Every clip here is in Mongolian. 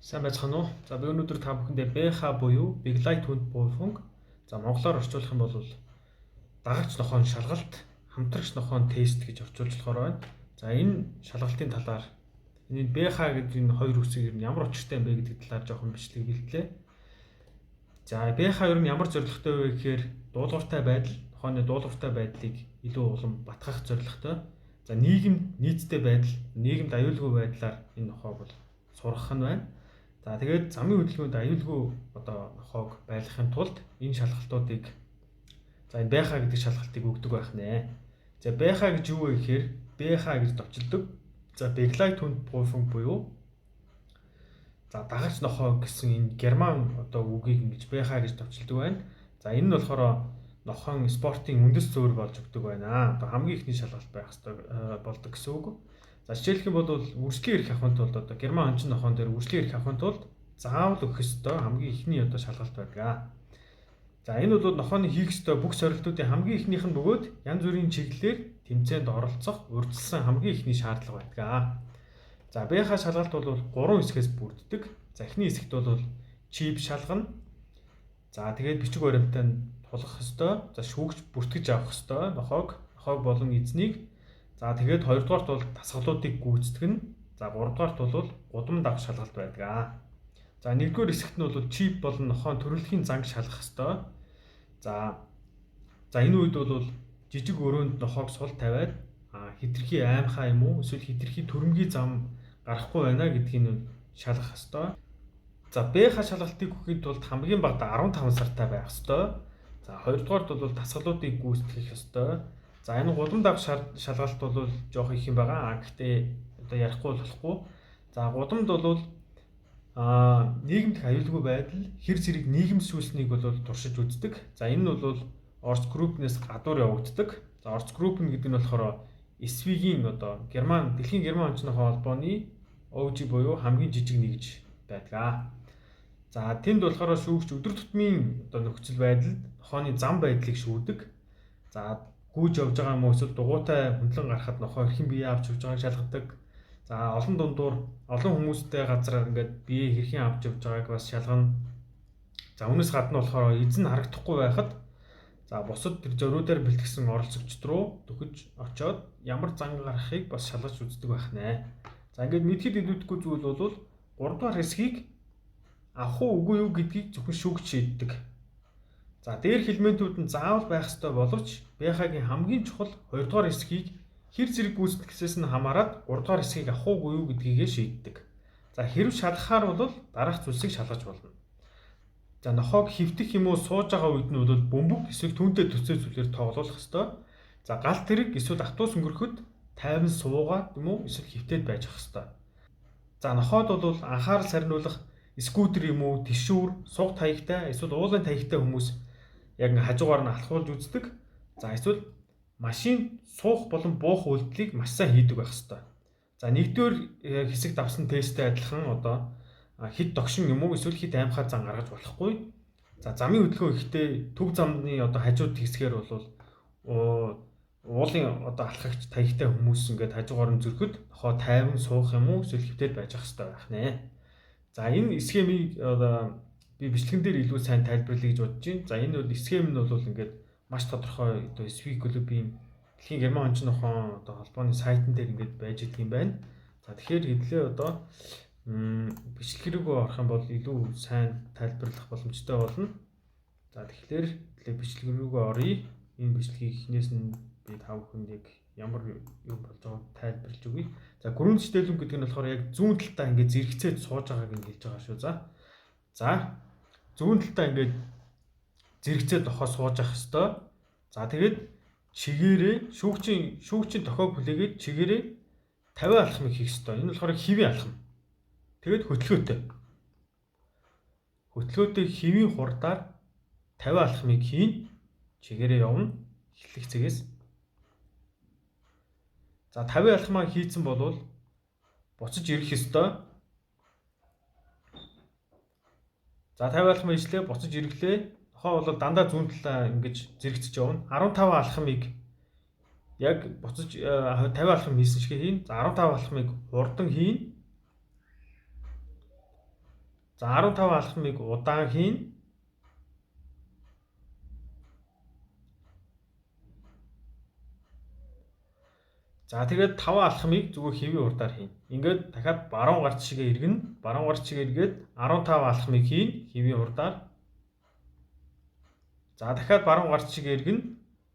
Сайн байцгаана уу? За би өнөөдөр та бүхэндээ БХ буюу Big Light Hunt буйванг монголоор орчуулах юм бол дагагч нохойн шалгалт, хамтрагч нохойн тест гэж орчуулж болохоор байна. За энэ шалгалтын талаар энэ БХ гэдэг энэ хоёр үгсийг ямар учиртай юм бэ гэдэг талаар жоохон бичлэг бэлтлээ. За БХ ер нь ямар зорилготой вэ гэхээр дуулууртай байдал, нохойны дуулууртай байдлыг илүү улам батгах зорилготой. За нийгэм нийцтэй байдал, нийгэмд аюулгүй байдлаар энэ нохой бол сургах нь байна. За тэгээд замын хөдөлгөөнд аюулгүй нохойг байлгахын тулд энэ шалгалтуудыг энэ БХ гэдэг шалгалтыг өгдөг байх нэ. За БХ гэж юу вэ гэхээр БХ гэж товчилдог. За Big Light Hunt буйванг буюу дагагч нохой гэсэн энэ герман үгийг ингэж БХ гэж товчилдог байна. За энэ нь болохоор нохойн спортын үндэс зуур болж өгдөг байна. Хамгийн ихний шалгалт байх ёстой болдог гэсэн үг. За жишээлх юм бол үржлийн эрх авахын тулд герман онцон нохойн дээр үржлийн эрх авахын тулд заавал өгөх ёстой хамгийн ихний шалгалт байдаг. За энэ бол нохойны хийх ёстой бүх сорилтуудын хамгийн ихнийх нь бөгөөд янз бүрийн чиглэлээр тэмцээнд оролцох урьдчилсан хамгийн ихний шаардлага байдаг. За БХ шалгалт бол 3 хэсгээс бүрддэг. За эхний хэсэгт бол чип шалгана. За тэгээд бичиг баримтаа тулгах ёстой. За шүүгч бүртгэж авах ёстой нохойг болон эзнийг. За тэгээд хоёрдугаарт бол дасгалуудыг гүйцэтгэнэ. За гуравдугаарт бол гудам дах шалгалт байдаг. За нэгдүгээр хэсэгт нь бол чип болон нохойн төрөлхийн занг шалгах ёстой. За энэ үед бол жижиг өрөөнд нохойг сул тавиад хитрхи аймхаа юм уу эсвэл хитрхи төрөмгийн зам гарахгүй байна гэдгийг шалгах ёстой. За БХ шалгалтыг өгөхэд бол хамгийн бага 15 сартай байх ёстой. За хоёрдугаарт бол дасгалуудыг гүйцэтгэх ёстой. За энэ гудам дах шалгалт бол жоох их юм байгаа. Гэхдээ ярихгүй болохгүй. За гудамд бол нийгэмдх аюулгүй байдал, хэр зэрэг нийгэмшүүлсэнийг бол туршиж үздэг. За энэ нь бол Орц группнээс гадуур явагддаг. За Орц групп нь гэдэг нь болохоор СВ-ийн дэлхийн герман онцны холбооны OG буюу хамгийн жижиг нэгж байдаг. За тэнд болохоор шүүгч өдөр тутмын нөхцөл байдалд нохойны зам байдлыг шүүдэг. За гүйж явж байгаа юм уу эсвэл дугуйтай хөндлөн гарахад нохой хэрхэн бие авч явж байгааг шалгадаг. За олон дундуур олон хүмүүстэй газар ингээд бие хэрхэн авч явж байгааг бас шалгана. За үүнээс гадна болохоор эзэн харагдахгүй байхад бусад тэр зөрүүдээр бэлтгэсэн оролцогчд руу төхөж очоод ямар зан гарахыг бас шалгаж үздэг байх нэ. За ингээд мэдхэд илүүдэхгүй зүйл бол 3 дугаар хэсгийг авах уу үгүй юу гэдгийг зөвхөн шүүгч шийддэг. За дээр хэлмэнтүүд нь заавал байх ёстой боловч БХ-гийн хамгийн чухал 2 дугаар хэсгийг хэр зэрэг гүйцэтгэлээс нь хамаарат 3 дугаар хэсгийг авах уугүй юу гэдгийг шийддэг. За хэрв шалгахаар бол дараах зүйлсийг шалгаж болно. За нохойг хөвтөх юм уу сууж байгаа үед нь бол бөмбөг эсвэл түүнтэй төсөө зүйлээр тоглох ёстой. За галт тэрэг эсвэл автобус өнгөрөхөд тайван суугаад юм уу эсвэл хөвтөд байж ах ёстой. За нохойд бол анхаарал сарниулах скутер юм уу тишүүр, суг таягтай эсвэл уулын таягтай хүмүүс яг хажуугаар нь алхуулж үздэг. За эсвэл машин суух болон буух үйлдэлийг маш сайн хийдэг байх ёстой. За нэгдүгээр хэсэгт авсан тесттэй адилхан хэд догшин юм уу эсвэл хэд аймхаар зан гаргаж болохгүй. За замын хөдөлгөөн ихтэй төв замны хажууд хэсгээр бол уулын алхагч таягтай хүмүүс ингээд хажуугаар нь зөрөхөд нохой тайван суух юм уу эсвэл хөвтөд байж ах ёстой байх нэ. За энэ схемийг би бичлэгэн дээр илүү сайн тайлбарлая гэж бодож байна. За энэ схем нь бол ингээд маш тодорхой SW клубын дэлхийн герман онцны нохойн холбооны сайтн дээр ингээд байж идэг юм байна. За тэгэхээр хэдлээ бичлэг рүү орох юм бол илүү сайн тайлбарлах боломжтой болно. За тэгэхээр бичлэг рүүгээ оръё. Энэ бичлэгийг эхнээс нь би та бүхэнд яг ямар юм болж байгааг тайлбарлаж өгье. За гүрэнцтэй гэдэг нь болохоор яг зүүн талдаа ингээд зэрэгцээд сууж байгааг нь хэлж байгаа шүү. За зүүн талдаа ингээд зэрэгцээд нохой сууж авах ёстой. За тэгээд чигээрээ шүүгчийн тохиог хүлээгээд чигээрээ 50 алхмыг хийх ёстой. Энэ болохоор хэвийн алхам. Тэгээд хөтлөөтэй хэвийн хурдаар 50 алхмыг хийн. Чигээрээ явна. Эхлэх цэгээс. За 50 алхмаа хийцэн болвол буцаж ирэх ёстой. За 50 алхмаа хийлээ, буцаж ирэглээ. Нохой бол дандаа зүүн талаа ингэж зэрэгцэж явна. 15 алхмыг яг буцаж 50 алхам хийсэн шиг хийн. За 15 алхмыг хурдан хийн. За 15 алхмыг удаан хийн. За тэгээд 5 алхмыг зүгээр хэвийн хурдаар хийн. Ингээд дахиад баруун гарт шигээ эргэнэ. Баруун гарт шигээ эргээд 15 алхмыг хийн хэвийн хурдаар. За дахиад баруун гарт шигээ эргэнэ.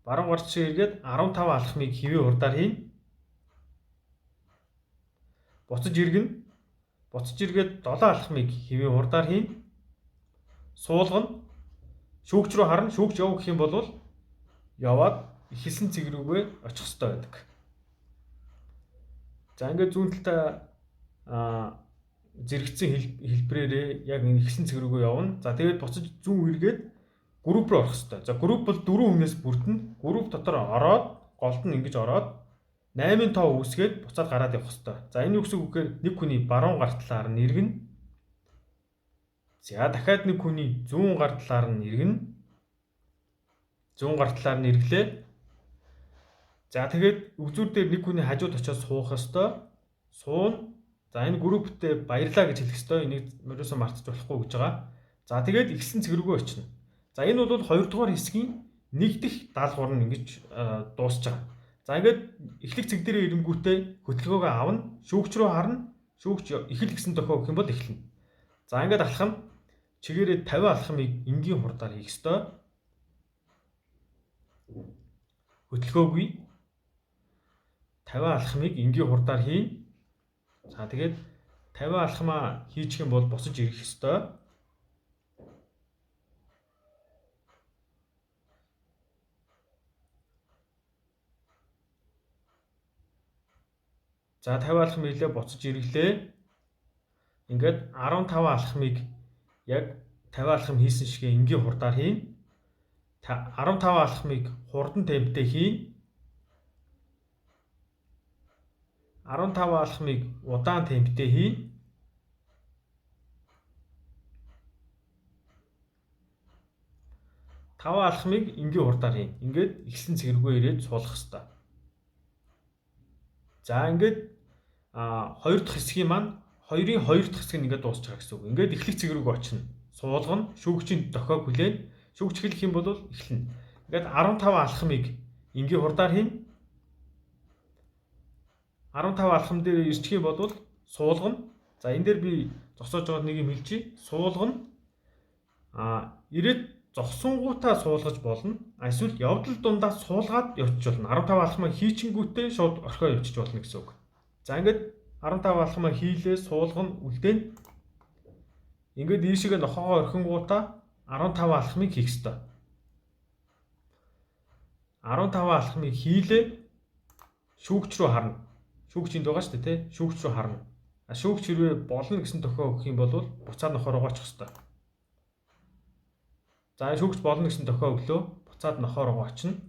Баруун гарт шигээ эргээд 15 алхмыг хэвийн хурдаар хийн. Буцаж эргэнэ. Буцаж эргээд 7 алхмыг хэвийн хурдаар хийн. Суулгана. Шүүгч рүү харна. Шүүгч яв гэх юм бол яваад ихэлсэн цэг рүүгээ очих хэрэгтэй байдаг. За ингээд зүүн талдаа зэрэгцсэн хэлбэрээрээ яг ихсэн цэг рүүгээ явна. За тэгээд буцаж зүүн эргээд групп руу орох хэрэгтэй. За групп бол 4 хүнээс бүрдэнэ. Групп дотор ороод голд нь ингэж ороод 8-ын тоо үүсгээд буцаад гараад явах хэрэгтэй. За энэ юу гэсэн үг гэхээр нэг хүний баруун гар талаар нь эргэнэ. За дахиад нэг хүний зүүн гар талаар нь эргэнэ. Зүүн гар талаар нь эргэлээ. За тэгээд өгзүүр дээр нэг хүний хажууд очиод суух ёстой. Суун. За энэ групптэй баярлаа гэж хэлэх ёстой. Энийг ерөөсөө мартаж болохгүй гэж байгаа. За тэгээд ихсэн цэг рүүгээ очино. За энэ бол 2 дугаар хэсгийн нэг дэх даалгавар нь ингэж дуусч байгаа. За ингээд эхлэх цэг дээрээ ирэнгүүтээ хөтөлгөөгөө авна. Шүүгч рүү харна. Шүүгч эхэл гэсэн тохио гэх юм бол эхэлнэ. За ингээд алхам чигээрээ 50 алхмыг энгийн хурдаар хийх ёстой. Хөтөлгөөгүй 50 алхмыг энгийн хурдаар хийн. За тэгээд 50 алхмаа хийчих юм бол босож ирэх ёстой. За 50 алхам хийлээ буцаж ирэглээ. Ингээд 15 алхмыг яг 50 алхам хийсэн шигээ энгийн хурдаар хийн. 15 алхмыг хурдан темптэй хийн. 15 алхмыг удаан темптэй хийн. Таван алхмыг энгийн хурдаар хийн. Ингээд ихсэн цэг рүүгээ ирээд суулгах хэрэгтэй. За ингээд 2 дахь хэсгийн маань 2-ын 2 дахь хэсэг нь ингээд дуусч байгаа гэсэн үг. Ингээд эхлэх цэг рүүгээ очино. Суулгана. Шүүгчийн дохиог хүлээн. Шүүгч хэлэх юм бол эхэлнэ. Ингээд 15 алхмыг энгийн хурдаар хийн. 15 алхам дээр ирчих юм бол суулгана. За энэ дээр би зогсоож байгаа нэг юм хэлчихье. Суулгана. Ирээд зогсонгуудаа суулгаж болно. Эсвэл явдал дундаа суулгаад явчих болно. 15 алхмаа хийчингүүтээ шууд орхио явчих болно гэсэн үг. За ингээд 15 алхмаа хийлээ, суулгана, үлдээн. Ингээд ийшээгээ нохоогоо орхингуудаа 15 алхмыг хийх ёстой. 15 алхмыг хийлээ, шүүгч рүү харна. Шүүгчинд байгаа шүү дээ, тий? Шүүгч рүү харна. Шүүгч хэрвээ болно гэсэн тохио өгөх юм бол буцаад нохоо руу очих ёстой. За шүүгч болно гэсэн тохио өглөө буцаад нохоо руу очино.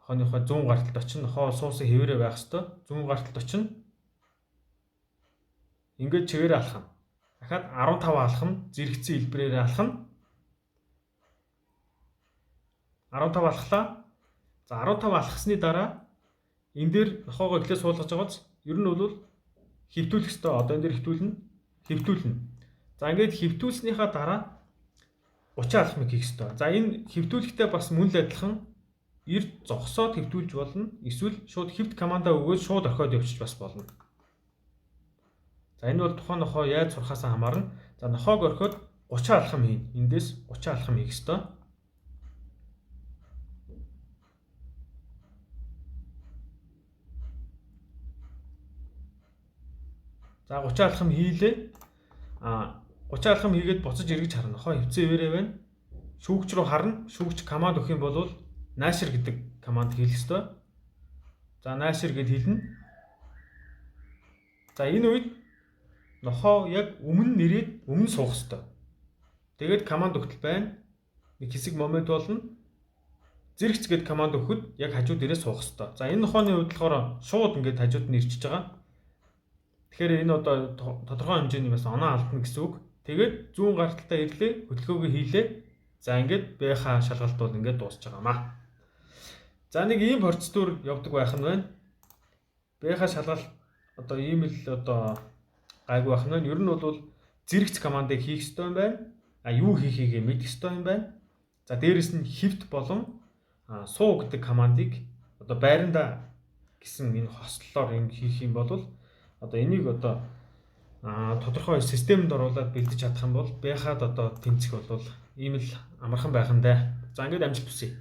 Нохооныхоо зүүн гарталд очино. Нохоо суусан хэвээрээ байх ёстой. Зүүн гарталд очино. Ингээд чигээрээ алхана. Дахиад 15 алхам зэрэгцэн хэлбэрээр алхана. 15 алхлаа. За 15 алхсны дараа энэ дээр нохоогоо эхлээ суулгаж байгааз ер нь бол хэвтүүлэх ёстой. Одоо энэ дээр хэвтүүлнэ. За ингээд хэвтүүлснийхаа дараа 30 алхмыг хийх ёстой. За энэ хэвтүүлэхтэй бас мөн л адилхан эрд зогсоод хэвтүүлж болно. Эсвэл шууд хэвт командаа өгөөд шууд орхиод явчих бас болно. За энэ бол тухайн нохоо яаж сурахаас хамаарна. За нохоог орхиод 30 алхам хийн. Эндээс 30 алхам хийх ёстой. За 30 алхам хийлээ. 30 алхам хийгээд буцаж эргэж харна. Нохоо хөвцөө ивэрээ байна. Шүүгч рүү харна. Шүүгч команд өгөх юм бол наашир гэдэг команд хийх ёстой. За наашир гэд хэлнэ. За энэ үед нохоо яг өмнө суух ёстой. Тэгээд команд өгтөл байна. Нэг хэсэг момент болно. Зэрэгц гэд команд өгөхөд яг хажууд ирээ суух ёстой. За энэ нохооны хувьд болохоор шууд ингээд хажууд нь ирчихэж байгаа. Тэгэхээр энэ одоо тодорхой хэмжээний бас оноо алдна гэсэн үг. Тэгээд зүүн гарталтаа ирлээ, хөдөлгөөгөө хийлээ. За ингээд бэха шалгалт бол ингээд дуусч байгаамаа. За нэг ийм процедур явдаг байх нь байна. Бэха шалгалт одоо ийм л одоо гайгүй байх нь байна. Ер нь бол зэрэгц командыг хийх ёстой юм байна. Юу хийхийг мэдэх ёстой юм байна. За дээрэс нь хифт болон суу гэдэг командыг одоо байранда гэсэн энэ хослолоор ингэ хийх юм бол одоо энийг одоо тодорхой системд оруулаад бэлдэж чадах юм бол байхад одоо тэнцэх бол ийм л амархан байх нь даа. За ингээд амжилт хүсье.